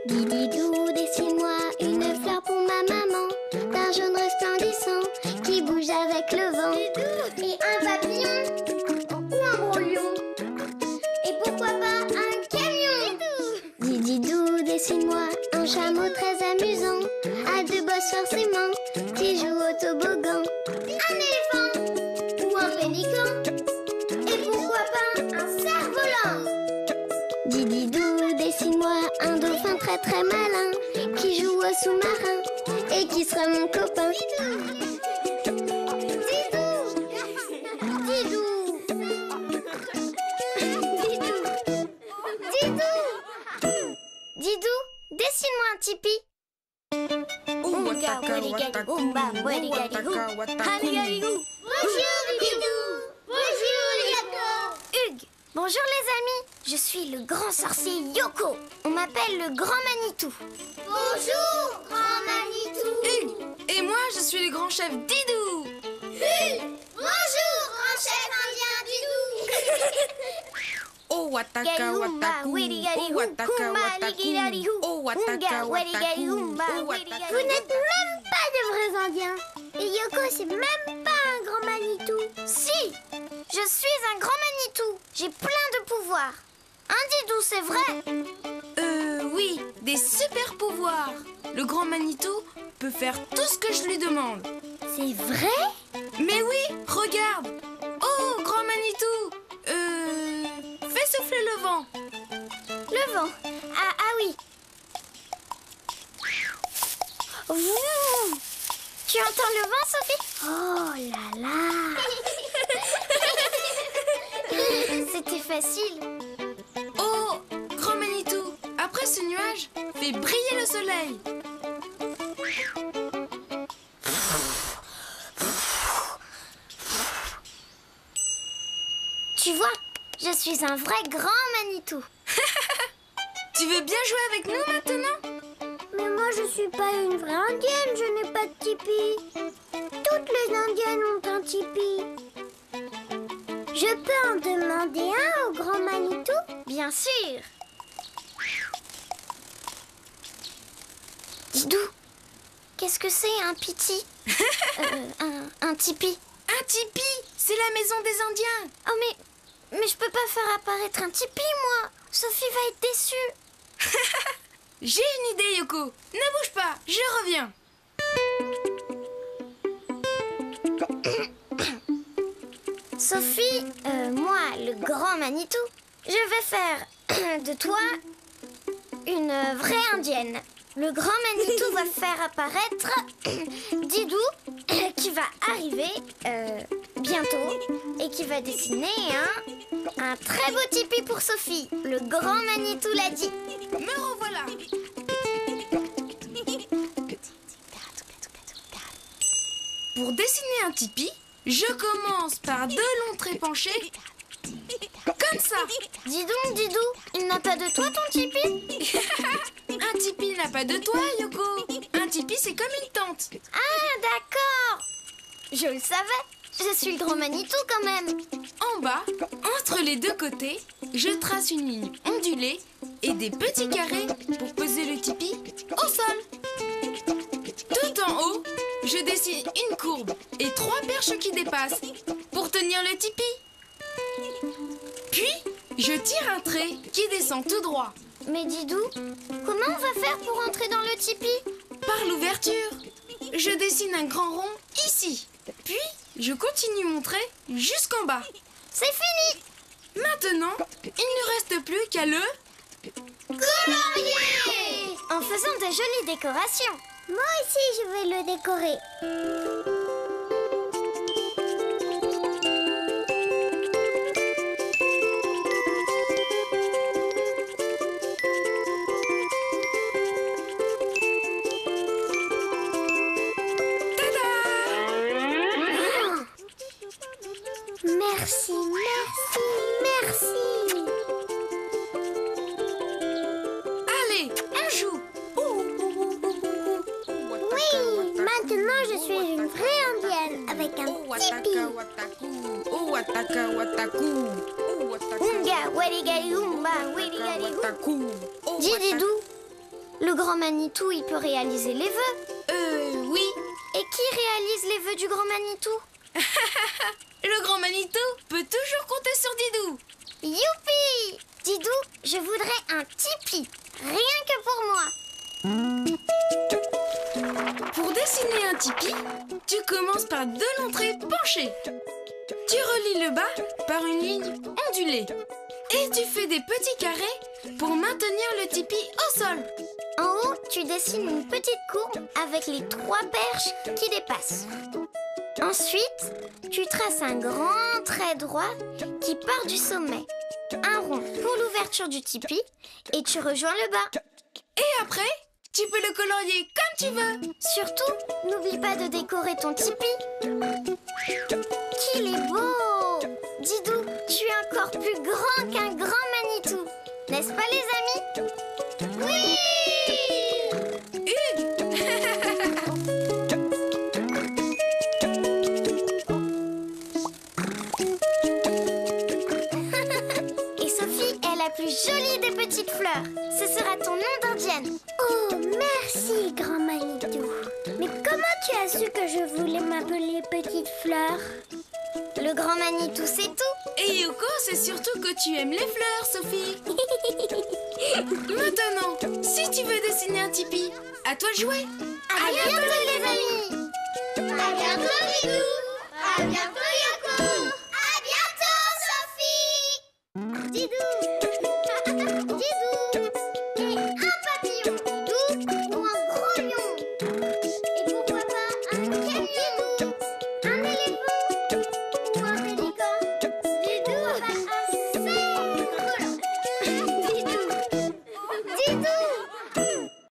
Dididou, dessine-moi une fleur pour ma maman, d'un jaune resplendissant qui bouge avec le vent. Et un papillon ou un gros lion, et pourquoi pas un camion. Dididou, dessine-moi un chameau très amusant, à deux bosses forcément, qui joue au toboggan. Un éléphant ou un pélican, et pourquoi pas un cerf-volant. Dididou, dessine-moi un dauphin très très malin, qui joue au sous-marin et qui sera mon copain. Didou, dessine-moi un tipi. Bonjour Didou. Bonjour Yoko. Hugues, bonjour les amis. Je suis le grand sorcier Yoko. On m'appelle le grand Manitou. Bonjour grand Manitou. Hugues, et moi je suis le grand chef Didou. Hugues, bonjour grand chef indien Didou. Oh wataka wataku, oh wataka wataku, oh wataka wataku, oh wataka. Vous n'êtes même pas de vrais Indiens. Et Yoko, c'est même pas un grand Manitou. Si, je suis un grand Manitou. J'ai plein de pouvoirs. Un Didou, c'est vrai? Oui, des super pouvoirs. Le grand Manitou peut faire tout ce que je lui demande. C'est vrai? Mais oui, regarde. Oh, grand Manitou, fais souffler le vent. Le vent. Ah oui. Ouh. Tu entends le vent, Sophie? Oh là là. C'était facile. Oh, grand Manitou, après ce nuage, fais briller le soleil. Tu vois, je suis un vrai grand Manitou. Tu veux bien jouer avec nous maintenant? Mais moi, je suis pas une vraie indienne, je n'ai pas de tipi. Toutes les indiennes ont un tipi. Je peux en demander un au grand Manitou? Bien sûr. Didou, qu'est-ce que c'est un piti? Un tipi. Un tipi, c'est la maison des Indiens. Oh mais je peux pas faire apparaître un tipi, moi. Sophie va être déçue. J'ai une idée, Yoko. Ne bouge pas, je reviens. Sophie, moi, le grand Manitou, je vais faire de toi une vraie indienne. Le grand Manitou va faire apparaître Didou qui va arriver bientôt et qui va dessiner un très beau tipi pour Sophie. Le grand Manitou l'a dit. Me revoilà. Pour dessiner un tipi, je commence par deux longs traits penchés, comme ça. Dis donc, Didou, il n'a pas de toi ton tipi? Un tipi n'a pas de toit, Yoko. Un tipi, c'est comme une tente. Ah, d'accord. Je le savais. Je suis le grand Manitou quand même. En bas, entre les deux côtés, je trace une ligne ondulée et des petits carrés pour poser le tipi au sol. Tout en haut, je dessine une courbe et 3 perches qui dépassent pour tenir le tipi. Puis, je tire un trait qui descend tout droit. Mais Didou, comment on va faire pour entrer dans le tipi? Par l'ouverture, je dessine un grand rond ici. Puis, je continue mon trait jusqu'en bas. C'est fini! Maintenant, il ne reste plus qu'à le colorier! En faisant de jolies décorations. Moi aussi, je vais le décorer. Merci, merci, merci. Allez, on joue. Oui, maintenant je suis une vraie indienne avec un tipi. Unga, waligali, umba, waligali, Dis Didou, le grand Manitou, il peut réaliser les vœux. Oui. Et qui réalise les vœux du grand Manitou? Le grand Manitou peut toujours compter sur Didou. Youpi! Didou, je voudrais un tipi, rien que pour moi. Pour dessiner un tipi, tu commences par deux longs traits penchés. Tu relis le bas par une ligne ondulée. Et tu fais des petits carrés pour maintenir le tipi au sol. En haut, tu dessines une petite courbe avec les 3 perches qui dépassent. Ensuite, tu traces un grand trait droit qui part du sommet. Un rond pour l'ouverture du tipi et tu rejoins le bas. Et après, tu peux le colorier comme tu veux. Surtout, n'oublie pas de décorer ton tipi. Qu'il est beau! Didou, tu es encore plus grand qu'un grand Manitou. N'est-ce pas les amis? Oui! Et Sophie est la plus jolie des petites fleurs. Ce sera ton nom d'indienne. Oh, merci, grand Manitou. Mais comment tu as su que je voulais m'appeler Petite Fleur? Le grand Manitou, c'est tout. Et Yoko, c'est surtout que tu aimes les fleurs, Sophie. Maintenant, si tu veux dessiner un tipi, à toi de jouer. À bientôt les amis. À bientôt, Didou. À bientôt.